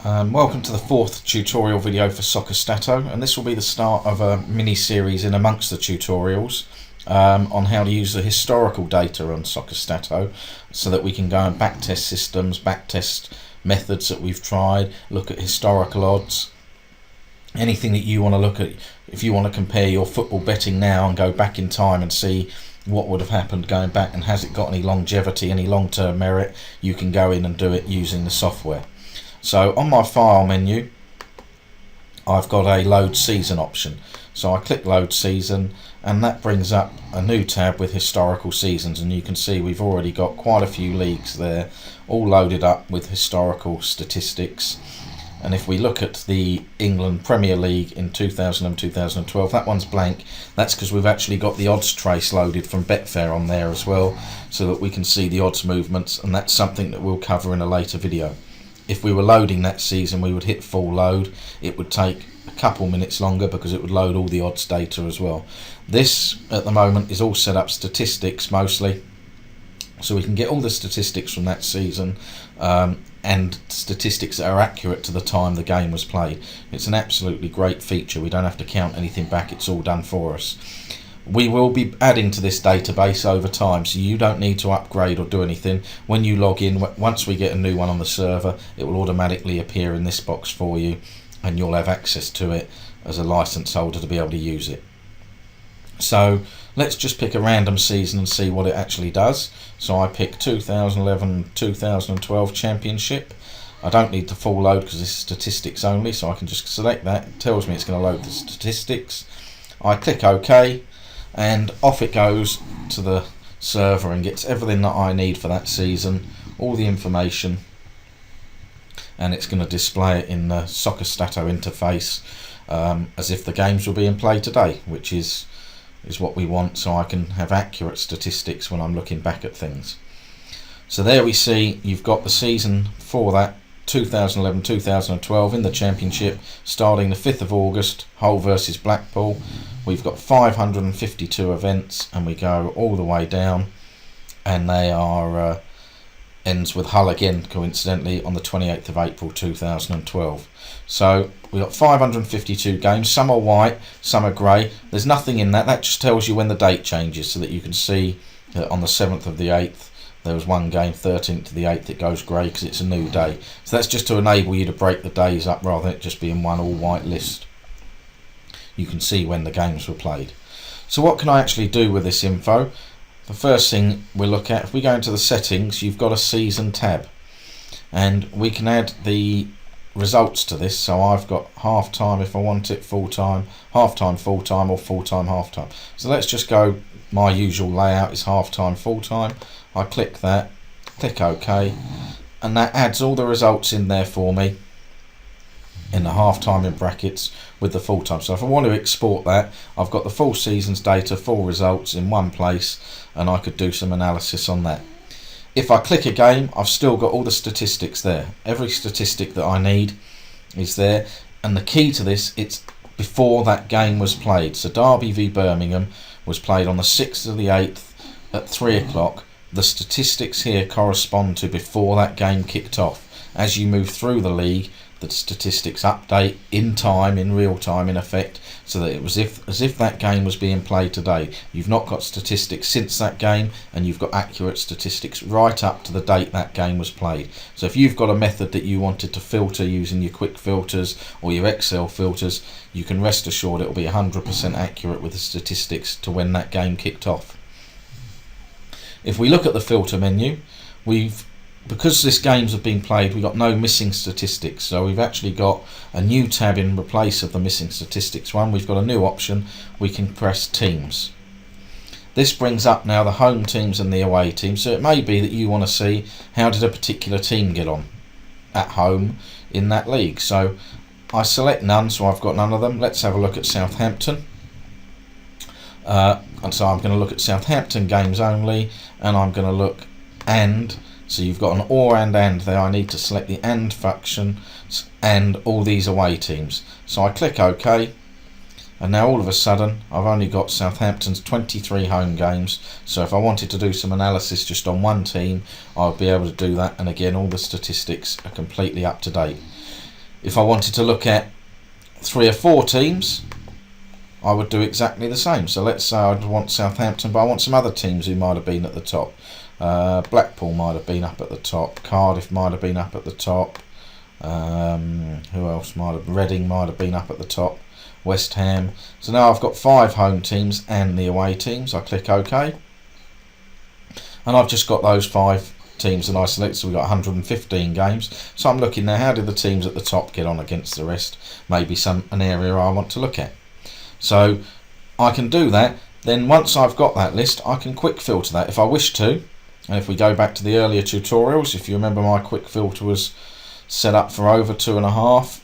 Welcome to the fourth tutorial video for Soccerstato, and this will be the start of a mini-series in amongst the tutorials on how to use the historical data on Soccerstato so that we can go and backtest systems, backtest methods that we've tried, look at historical odds, anything that you want to look at. If you want to compare your football betting now and go back in time and see what would have happened going back and has it got any longevity, any long-term merit, you can go in and do it using the software. So on my file menu, I've got a load season option. So I click load season and that brings up a new tab with historical seasons, and you can see we've already got quite a few leagues there all loaded up with historical statistics. And if we look at the England Premier League in 2000 and 2012, that one's blank. That's because we've actually got the odds trace loaded from Betfair on there as well, so that we can see the odds movements, and that's something that we'll cover in a later video. If we were loading that season, we would hit full load. It would take a couple minutes longer because it would load all the odds data as well. This at the moment is all set up statistics mostly, so we can get all the statistics from that season and statistics that are accurate to the time the game was played. It's an absolutely great feature. We don't have to count anything back, it's all done for us. We will be adding to this database over time, so you don't need to upgrade or do anything. When you log in, once we get a new one on the server, it will automatically appear in this box for you, and you'll have access to it as a license holder to be able to use it. So let's just pick a random season and see what it actually does. So I pick 2011-2012 Championship. I don't need the full load because this is statistics only, so I can just select that. It tells me it's going to load the statistics. I click OK, and off it goes to the server and gets everything that I need for that season, all the information, and it's going to display it in the Soccerstato interface as if the games were being played today, which is what we want, so I can have accurate statistics when I'm looking back at things. So there we see you've got the season for that 2011-2012 in the Championship, starting the 5th of August, Hull versus Blackpool. We've got 552 events, and we go all the way down, and they are ends with Hull again, coincidentally, on the 28th of April 2012. So we've got 552 games. Some are white, some are grey. There's nothing in that. That just tells you when the date changes, so that you can see that on the 7th of the 8th there was one game, 13th to the 8th it goes grey because it's a new day. So that's just to enable you to break the days up rather than it just being one all white list. You can see when the games were played. So what can I actually do with this info? The first thing we'll look at, if we go into the settings, you've got a season tab, and we can add the results to this. So I've got half time if I want it, full time, half time, full time, or full time, half time. So let's just go, my usual layout is half time, full time. I click that, click OK, and that adds all the results in there for me in the half time in brackets with the full time. So if I want to export that, I've got the full season's data, full results in one place, and I could do some analysis on that. If I click a game, I've still got all the statistics there. Every statistic that I need is there, and the key to this, it's before that game was played. So Derby v Birmingham was played on the 6th of the 8th at 3 o'clock. The statistics here correspond to before that game kicked off. As you move through the league, the statistics update in time, in real time in effect, so that it was as if that game was being played today. You've not got statistics since that game, and you've got accurate statistics right up to the date that game was played. So if you've got a method that you wanted to filter using your quick filters or your Excel filters, you can rest assured it will be 100% accurate with the statistics to when that game kicked off. If we look at the filter menu, because this games have been played, we've got no missing statistics, so we've actually got a new tab in place of the missing statistics one. We've got a new option. We can press teams. This brings up now the home teams and the away teams, so it may be that you want to see how did a particular team get on at home in that league. So I select none, so I've got none of them. Let's have a look at Southampton. And so I'm going to look at Southampton games only, and I'm going to look and. So you've got an or and there. I need to select the and function and all these away teams. So I click OK, and now all of a sudden I've only got Southampton's 23 home games. So if I wanted to do some analysis just on one team, I'll be able to do that, and again all the statistics are completely up to date. If I wanted to look at 3 or 4 teams, I would do exactly the same. So let's say I'd want Southampton, but I want some other teams who might have been at the top. Blackpool might have been up at the top. Cardiff might have been up at the top. Who else might have? Reading might have been up at the top. West Ham. So now I've got 5 home teams and the away teams. I click OK, and I've just got those 5 teams that I select. So we've got 115 games. So I'm looking now, how did the teams at the top get on against the rest? Maybe an area I want to look at. So I can do that. Then once I've got that list, I can quick filter that if I wish to. And if we go back to the earlier tutorials, if you remember, my quick filter was set up for over 2.5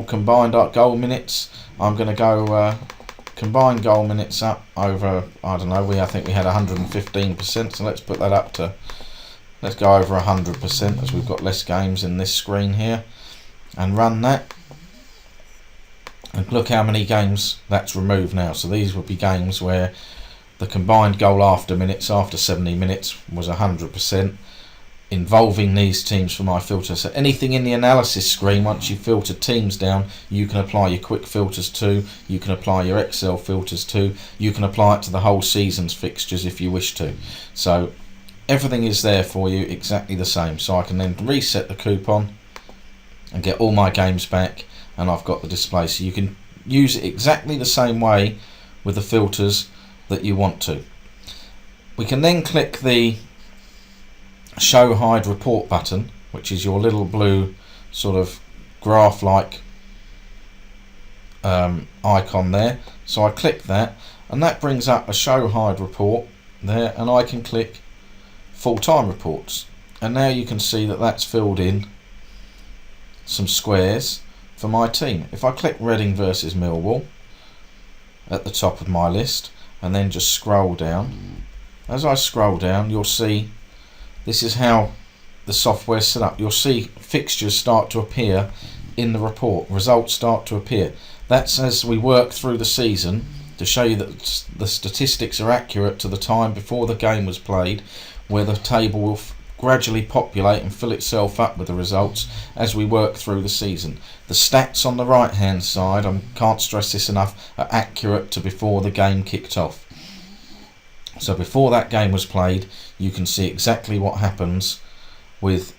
combined goal minutes. I'm going to go combined goal minutes up over, I don't know, I think we had 115%, so let's put that up to, let's go over 100%, as we've got less games in this screen here, and run that, and look how many games that's removed now. So these would be games where the combined goal after minutes, after 70 minutes, was 100%, involving these teams for my filter. So anything in the analysis screen, once you filter teams down, you can apply your quick filters to, you can apply your Excel filters to, you can apply it to the whole season's fixtures if you wish to. So everything is there for you exactly the same. So I can then reset the coupon and get all my games back, and I've got the display. So you can use it exactly the same way with the filters that you want to. We can then click the show hide report button, which is your little blue sort of graph like icon there. So I click that, and that brings up a show hide report there, and I can click full-time reports, and now you can see that that's filled in some squares for my team. If I click Reading versus Millwall at the top of my list and then just scroll down, as I scroll down, you'll see this is how the software is set up. You'll see fixtures start to appear in the report, results start to appear. That's as we work through the season to show you that the statistics are accurate to the time before the game was played, where the table will gradually populate and fill itself up with the results as we work through the season. The stats on the right hand side, I can't stress this enough, are accurate to before the game kicked off. So before that game was played, you can see exactly what happens with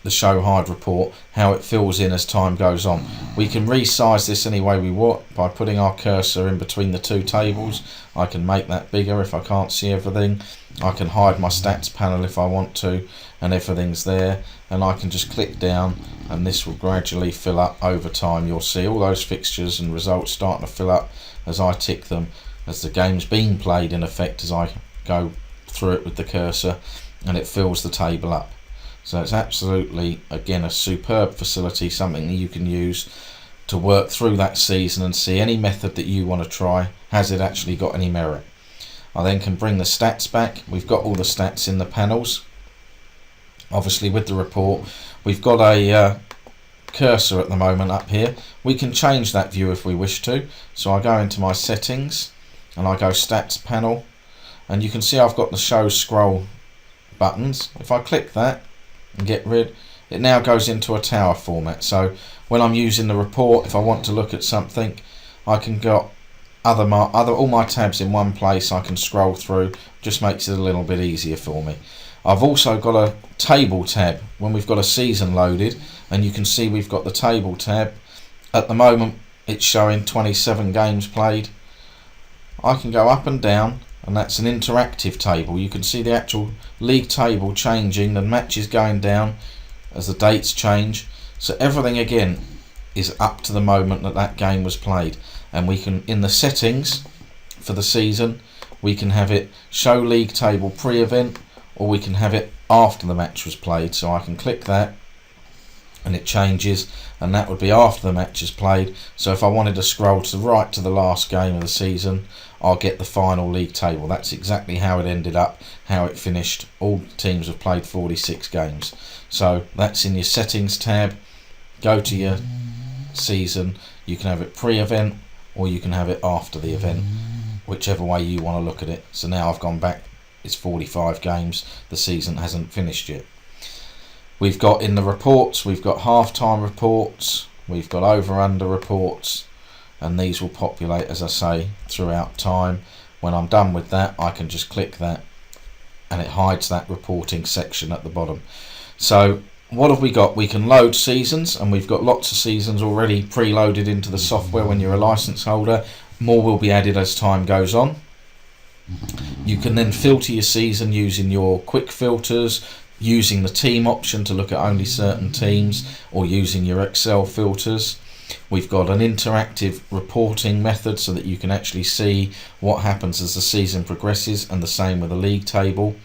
the show hide report, how it fills in as time goes on. We can resize this any way we want by putting our cursor in between the 2 tables. I can make that bigger if I can't see everything. I can hide my stats panel if I want to, and everything's there, and I can just click down and this will gradually fill up over time. You'll see all those fixtures and results starting to fill up as I tick them, as the game's being played in effect, as I go through it with the cursor, and it fills the table up. So it's absolutely, again, a superb facility, something that you can use to work through that season and see any method that you want to try, has it actually got any merit. I then can bring the stats back. We've got all the stats in the panels. Obviously with the report, we've got a cursor at the moment up here. We can change that view if we wish to. So I go into my settings and I go stats panel, and you can see I've got the show scroll buttons. If I click that and get rid, it now goes into a tower format. So when I'm using the report, if I want to look at something, I can got all my tabs in one place. I can scroll through, just makes it a little bit easier for me. I've also got a table tab when we've got a season loaded, and you can see we've got the table tab. At the moment it's showing 27 games played. I can go up and down, and that's an interactive table. You can see the actual league table changing, the matches going down as the dates change. So everything again is up to the moment that that game was played, and we can, in the settings for the season, we can have it show league table pre-event, or we can have it after the match was played. So I can click that and it changes, and that would be after the match is played. So if I wanted to scroll to the right to the last game of the season, I'll get the final league table. That's exactly how it ended up, how it finished. All teams have played 46 games. So that's in your settings tab. Go to your season. You can have it pre-event or you can have it after the event, whichever way you want to look at it. So now I've gone back, it's 45 games, the season hasn't finished yet. We've got in the reports, we've got half-time reports, we've got over-under reports, and these will populate, as I say, throughout time. When I'm done with that, I can just click that and it hides that reporting section at the bottom. So what have we got? We can load seasons, and we've got lots of seasons already preloaded into the software when you're a license holder. More will be added as time goes on. You can then filter your season using your quick filters, using the team option to look at only certain teams, or using your Excel filters. We've got an interactive reporting method so that you can actually see what happens as the season progresses, and the same with the league table.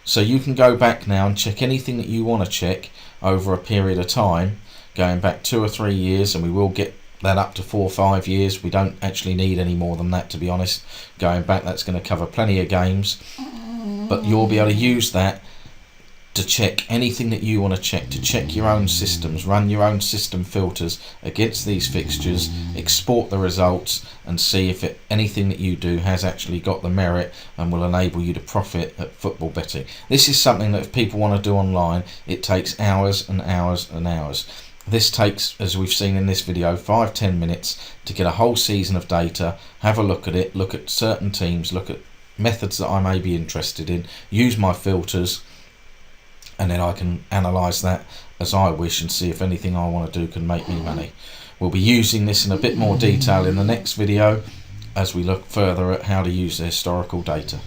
So you can go back now and check anything that you want to check over a period of time, going back 2 or 3 years, and we will get that up to 4 or 5 years. We don't actually need any more than that, to be honest. Going back, that's going to cover plenty of games, but you'll be able to use that to check anything that you want to check your own systems, run your own system filters against these fixtures, export the results, and see if anything that you do has actually got the merit and will enable you to profit at football betting. This is something that if people want to do online, it takes hours and hours and hours. This takes, as we've seen in this video, 5-10 minutes to get a whole season of data, have a look at it, look at certain teams, look at methods that I may be interested in, use my filters, and then I can analyse that as I wish and see if anything I want to do can make me money. We'll be using this in a bit more detail in the next video as we look further at how to use the historical data.